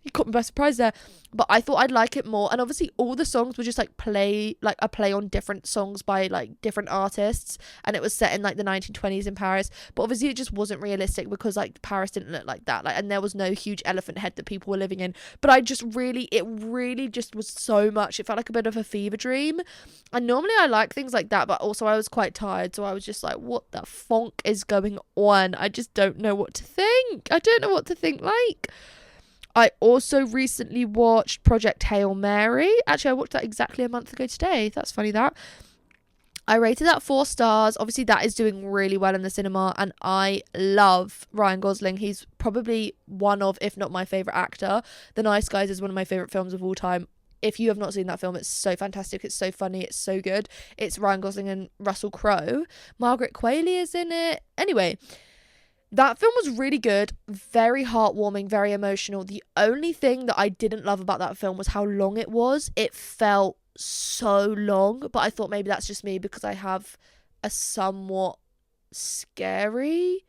Speaker 1: you caught me by surprise there. But I thought I'd like it more. And obviously all the songs were just like a play on different songs by like different artists, and it was set in like the 1920s in Paris. But obviously it just wasn't realistic because like Paris didn't look like that, like, and there was no huge elephant head that people were living in. But it really just was so much. It felt like a bit of a fever dream. And normally I like things like that, but also I was quite tired, so I was just like, what the funk is going on? I just don't know what to think. I don't know what to think. Like, I also recently watched Project Hail Mary. Actually, I watched that exactly a month ago today. That's funny that. I rated that 4 stars. Obviously, that is doing really well in the cinema, and I love Ryan Gosling. He's probably one of, if not my favourite actor. The Nice Guys is one of my favourite films of all time. If you have not seen that film, it's so fantastic. It's so funny. It's so good. It's Ryan Gosling and Russell Crowe. Margaret Qualley is in it. Anyway, that film was really good, very heartwarming, very emotional. The only thing that I didn't love about that film was how long it was. It felt so long, but I thought maybe that's just me because I have a somewhat scary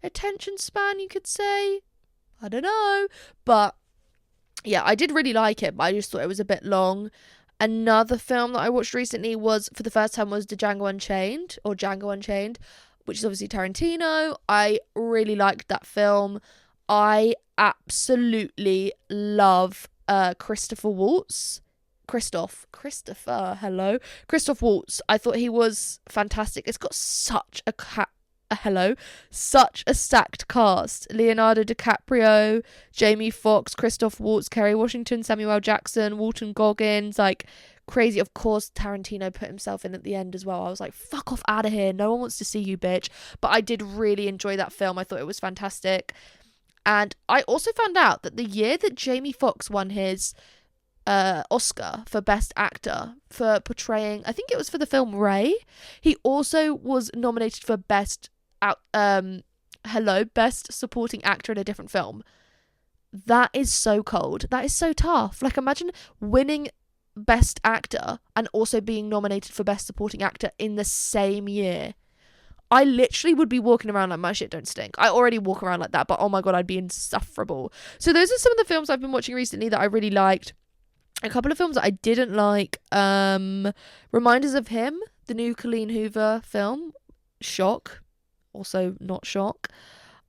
Speaker 1: attention span, you could say. I don't know. But yeah, I did really like it, but I just thought it was a bit long. Another film that I watched recently was, for the first time, was Django Unchained, which is obviously Tarantino. I really liked that film. I absolutely love Christopher Waltz. Christoph Waltz. I thought he was fantastic. It's got such a stacked cast. Leonardo DiCaprio, Jamie Foxx, Christoph Waltz, Kerry Washington, Samuel L. Jackson, Walton Goggins, like, crazy. Of course, Tarantino put himself in at the end as well. I was like, fuck off out of here. No one wants to see you, bitch. But I did really enjoy that film. I thought it was fantastic. And I also found out that the year that Jamie Foxx won his Oscar for Best Actor for portraying, I think it was for the film Ray, he also was nominated for Best Supporting Actor in a different film. That is so cold. That is so tough. Like, imagine winning Best Actor and also being nominated for Best Supporting Actor in the same year. I literally would be walking around like my shit don't stink. I already walk around like that, but oh my god, I'd be insufferable. So those are some of the films I've been watching recently that I really liked. A couple of films that I didn't like. Reminders of Him, the new Colleen Hoover film. Shock. Also not shock.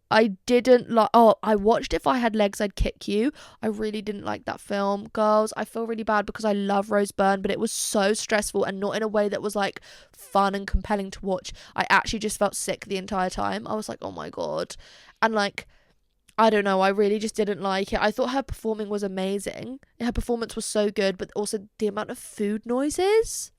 Speaker 1: I didn't like... I watched If I Had Legs, I'd Kick You. I really didn't like that film. Girls, I feel really bad because I love Rose Byrne, but it was so stressful and not in a way that was, like, fun and compelling to watch. I actually just felt sick the entire time. I was like, oh my god. And, like, I don't know, I really just didn't like it. I thought her performing was amazing. Her performance was so good, but also the amount of food noises...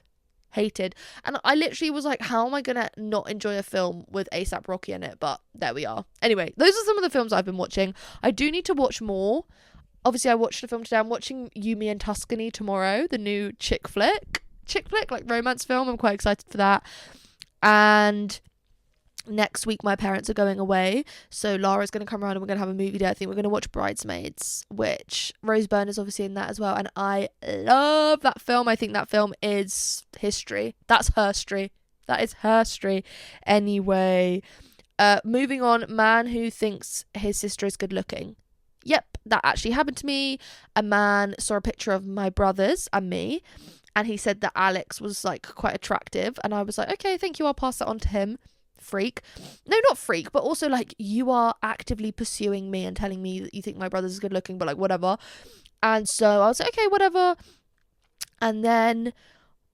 Speaker 1: hated. And I literally was like, how am I gonna not enjoy a film with ASAP Rocky in it? But there we are. Anyway, those are some of the films I've been watching. I do need to watch more. Obviously, I watched a film today. I'm watching You, Me and Tuscany tomorrow, the new chick flick, like romance film. I'm quite excited for that. And next week my parents are going away, so Lara's going to come around and we're going to have a movie day. I think we're going to watch Bridesmaids, which Rose Byrne is obviously in that as well, and I love that film. I think that film is history. That's herstory. That is herstory. Anyway, moving on. Man who thinks his sister is good looking. Yep, that actually happened to me. A man saw a picture of my brothers and me, and he said that Alex was like quite attractive, and I was like, okay, thank you, I'll pass that on to him. Freak. No, not freak, but also like, you are actively pursuing me and telling me that you think my brother's good looking, but like, whatever. And so I was like, okay, whatever. And then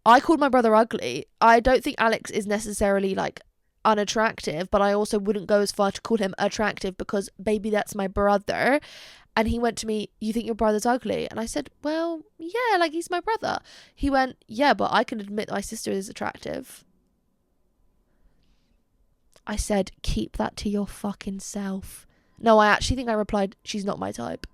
Speaker 1: I called my brother ugly. I don't think Alex is necessarily like unattractive, but I also wouldn't go as far to call him attractive because baby, that's my brother. And he went to me, you think your brother's ugly? And I said, well, yeah, like he's my brother. He went, yeah, but I can admit my sister is attractive. I said, keep that to your fucking self. No, I actually think I replied, she's not my type.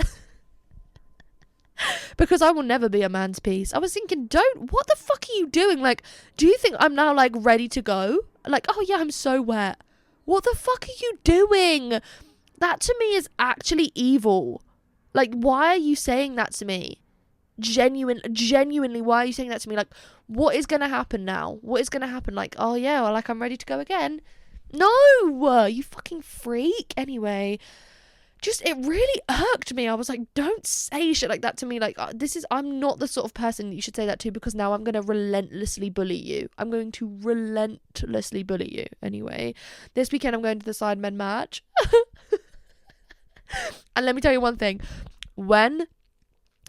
Speaker 1: Because I will never be a man's piece. I was thinking, what the fuck are you doing? Like, do you think I'm now like ready to go? Like, oh yeah, I'm so wet. What the fuck are you doing? That to me is actually evil. Like, why are you saying that to me? Genuinely, why are you saying that to me? Like, what is going to happen now? What is going to happen? Like, oh yeah, well, like I'm ready to go again. No, you fucking freak. Anyway, just, it really irked me. I was like, don't say shit like that to me. Like, I'm not the sort of person you should say that to, because now I'm going to relentlessly bully you. I'm going to relentlessly bully you. Anyway, this weekend I'm going to the Sidemen match. And let me tell you one thing. When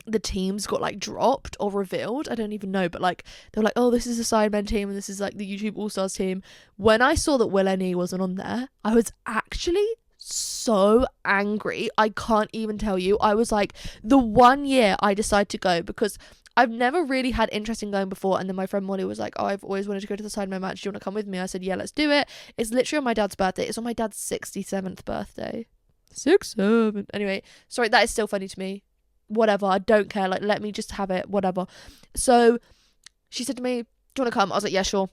Speaker 1: the teams got like dropped or revealed, I don't even know, but like they were like, oh, this is the Sidemen team and this is like the YouTube All-Stars team. When I saw that Will N.E. wasn't on there, I was actually so angry. I can't even tell you. I was like, the 1 year I decided to go, because I've never really had interest in going before, and then my friend Molly was like, oh, I've always wanted to go to the Sidemen match, do you want to come with me? I said, yeah, let's do it. It's literally on my dad's birthday. It's on my dad's 67th birthday. 67. Anyway, sorry, that is still funny to me. Whatever, I don't care. Like, let me just have it. Whatever. So she said to me, do you want to come? I was like, yeah, sure,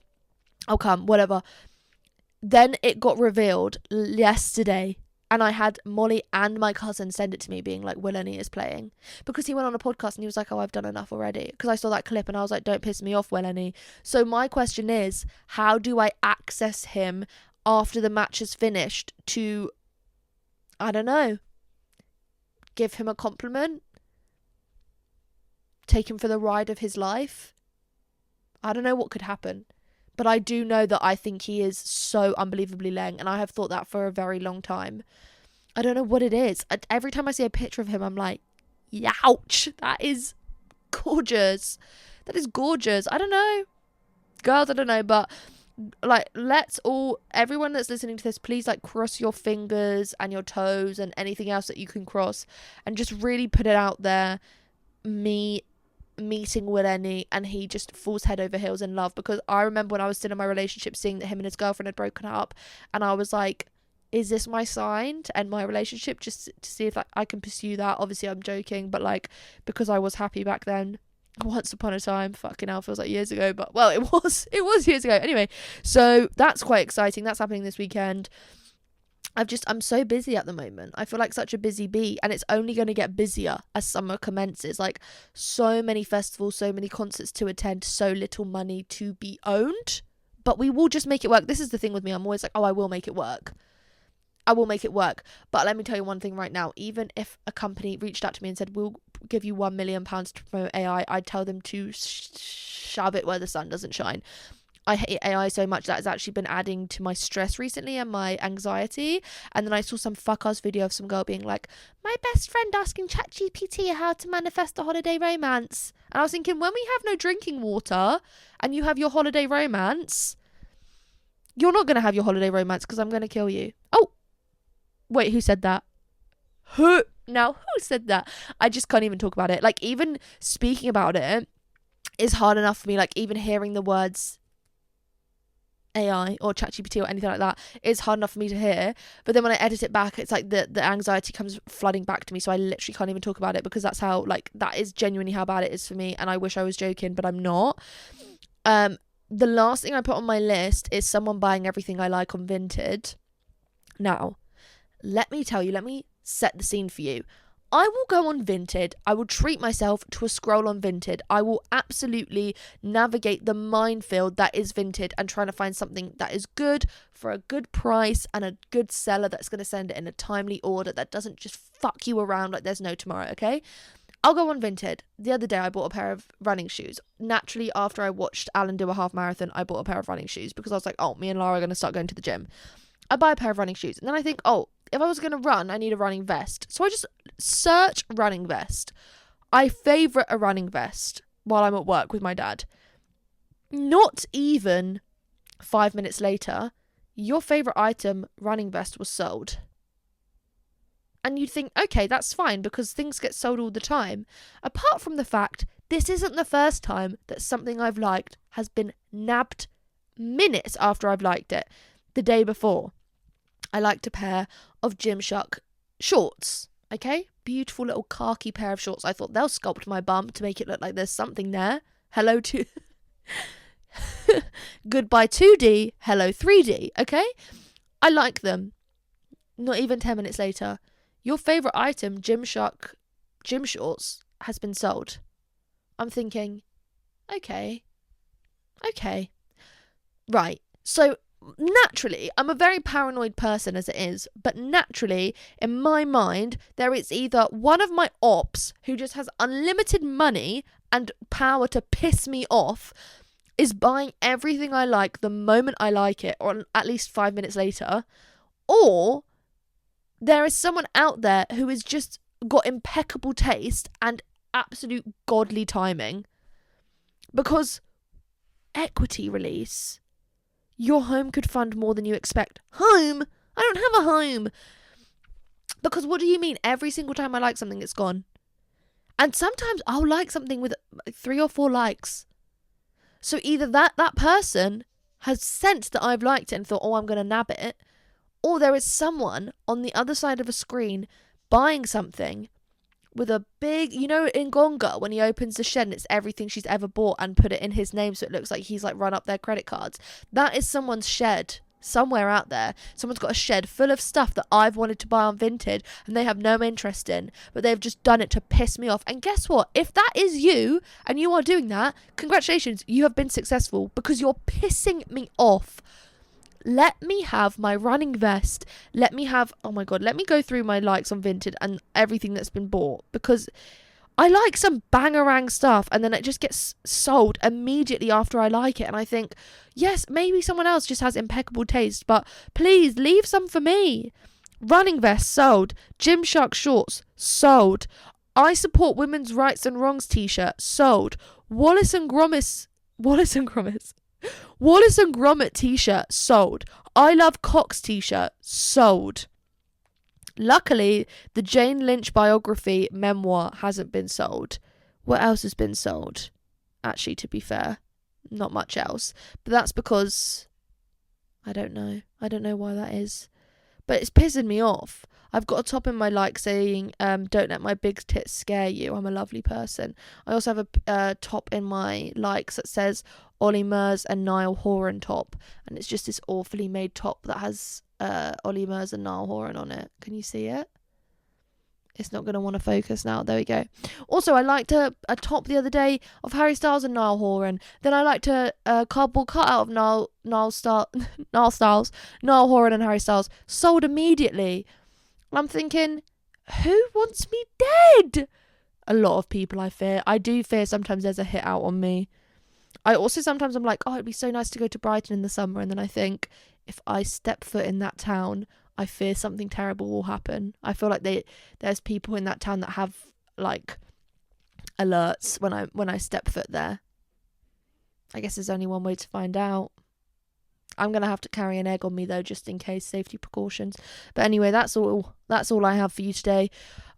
Speaker 1: I'll come. Whatever. Then it got revealed yesterday, and I had Molly and my cousin send it to me being like, Will N.E. is playing, because he went on a podcast and he was like, oh, I've done enough already, because I saw that clip and I was like, don't piss me off, Will N.E. So my question is, how do I access him after the match is finished to, I don't know, give him a compliment, take him for the ride of his life? I don't know what could happen, but I do know that I think he is so unbelievably leng, and I have thought that for a very long time. I don't know what it is. Every time I see a picture of him, I'm like, youch, that is gorgeous. That is gorgeous. I don't know, girls, I don't know, but like, everyone that's listening to this, please like cross your fingers and your toes and anything else that you can cross, and just really put it out there, me meeting Will N.E. and he just falls head over heels in love. Because I remember when I was still in my relationship, seeing that him and his girlfriend had broken up, and I was like, is this my sign to end my relationship, just to see if I can pursue that? Obviously I'm joking, but like, because I was happy back then, once upon a time. Fucking hell, feels like years ago, but well, it was years ago. Anyway, so that's quite exciting. That's happening this weekend. I'm so busy at the moment. I feel like such a busy bee, and it's only going to get busier as summer commences. Like, so many festivals, so many concerts to attend, so little money to be owned, but we will just make it work. This is the thing with me. I'm always like, oh, I will make it work. I will make it work. But let me tell you one thing right now. Even if a company reached out to me and said, we'll give you £1 million to promote AI, I'd tell them to shove it where the sun doesn't shine. I hate AI so much that has actually been adding to my stress recently and my anxiety. And then I saw some fuck-ass video of some girl being like, my best friend asking ChatGPT how to manifest a holiday romance. And I was thinking, when we have no drinking water and you have your holiday romance, you're not going to have your holiday romance, because I'm going to kill you. Oh, wait, who said that? Who said that? I just can't even talk about it. Like, even speaking about it is hard enough for me. Like, even hearing the words AI or ChatGPT or anything like that is hard enough for me to hear. But then when I edit it back, it's like the anxiety comes flooding back to me. So I literally can't even talk about it, because that's how, like, that is genuinely how bad it is for me. And I wish I was joking, but I'm not. The last thing I put on my list is someone buying everything I like on Vinted. Now, let me set the scene for you. I will go on Vinted. I will treat myself to a scroll on Vinted. I will absolutely navigate the minefield that is Vinted and trying to find something that is good for a good price and a good seller that's going to send it in a timely order that doesn't just fuck you around like there's no tomorrow, okay? I'll go on Vinted. The other day I bought a pair of running shoes. Naturally, after I watched Alan do a half marathon, I bought a pair of running shoes because I was like, oh, me and Lara are going to start going to the gym. I buy a pair of running shoes, and then I think, oh, if I was going to run, I need a running vest. So I just search running vest. I favourite a running vest while I'm at work with my dad. Not even 5 minutes later, your favourite item, running vest, was sold. And you'd think, okay, that's fine because things get sold all the time. Apart from the fact, this isn't the first time that something I've liked has been nabbed minutes after I've liked it. The day before, I liked a pair of Gymshark shorts, okay? Beautiful little khaki pair of shorts. I thought they'll sculpt my bum to make it look like there's something there. Hello to... Goodbye 2D, hello 3D, okay? I like them. Not even 10 minutes later, your favourite item, Gymshark gym shorts, has been sold. I'm thinking, okay. Right, so naturally, I'm a very paranoid person as it is, but naturally, in my mind, there is either one of my ops who just has unlimited money and power to piss me off, is buying everything I like the moment I like it, or at least 5 minutes later, or there is someone out there who has just got impeccable taste and absolute godly timing. Because equity release, your home could fund more than you expect. Home? I don't have a home. Because what do you mean? Every single time I like something, it's gone. And sometimes I'll like something with 3 or 4 likes. So either that person has sensed that I've liked it and thought, oh, I'm going to nab it. Or there is someone on the other side of a screen buying something with a big, you know, in Gonga, when he opens the shed and it's everything she's ever bought and put it in his name so it looks like he's like run up their credit cards. That is someone's shed somewhere out there. Someone's got a shed full of stuff that I've wanted to buy on Vinted and they have no interest in, but they've just done it to piss me off. And guess what? If that is you and you are doing that, congratulations, you have been successful because you're pissing me off. Let me have my running vest. Let me go through my likes on Vinted and everything that's been bought, because I like some bangarang stuff and then it just gets sold immediately after I like it. And I think, yes, maybe someone else just has impeccable taste, but please leave some for me. Running vest sold. Gymshark shorts sold. I support women's rights and wrongs t-shirt sold. Wallace and Gromit t-shirt sold. I love Cox t-shirt sold. Luckily, the Jane Lynch biography memoir hasn't been sold. What else has been sold? Actually, to be fair, not much else. But that's because I don't know. I don't know why that is. But it's pissing me off. I've got a top in my like saying, don't let my big tits scare you. I'm a lovely person. I also have a top in my likes that says Ollie Murs and Niall Horan top. And it's just this awfully made top that has Ollie Murs and Niall Horan on it. Can you see it? It's not going to want to focus now. There we go. Also, I liked a top the other day of Harry Styles and Niall Horan. Then I liked a cardboard cutout of Niall Horan and Harry Styles. Sold immediately. I'm thinking, who wants me dead? A lot of people, I fear. I do fear sometimes there's a hit out on me. I also sometimes I'm like, oh, it'd be so nice to go to Brighton in the summer. And then I think, if I step foot in that town, I fear something terrible will happen. I feel like there's people in that town that have like alerts when I step foot there. I guess there's only one way to find out. I'm going to have to carry an egg on me though, just in case, safety precautions. But anyway, that's all I have for you today.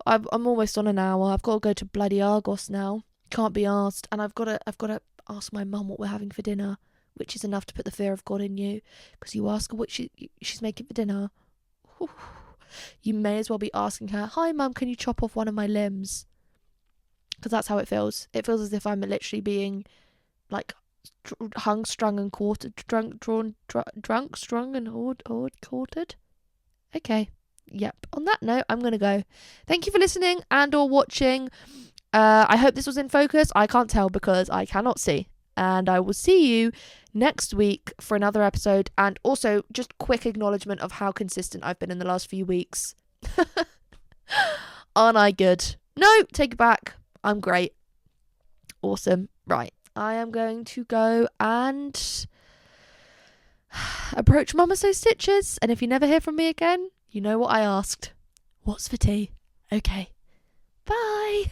Speaker 1: I'm almost on an hour. I've got to go to bloody Argos now. Can't be asked. And I've got to ask my mum what we're having for dinner, which is enough to put the fear of God in you. Because you ask her what she's making for dinner. Whew. You may as well be asking her, hi mum, can you chop off one of my limbs? Because that's how it feels. It feels as if I'm literally being like hung, strung and quartered, drunk, strung and quartered. Okay. Yep. On that note, I'm going to go. Thank you for listening and or watching. I hope this was in focus. I can't tell because I cannot see. And I will see you next week for another episode. And also, just quick acknowledgement of how consistent I've been in the last few weeks. Aren't I good? No, take it back. I'm great. Awesome. Right. I am going to go and approach Mama So Stitches. And if you never hear from me again, you know what I asked. What's for tea? Okay. Bye.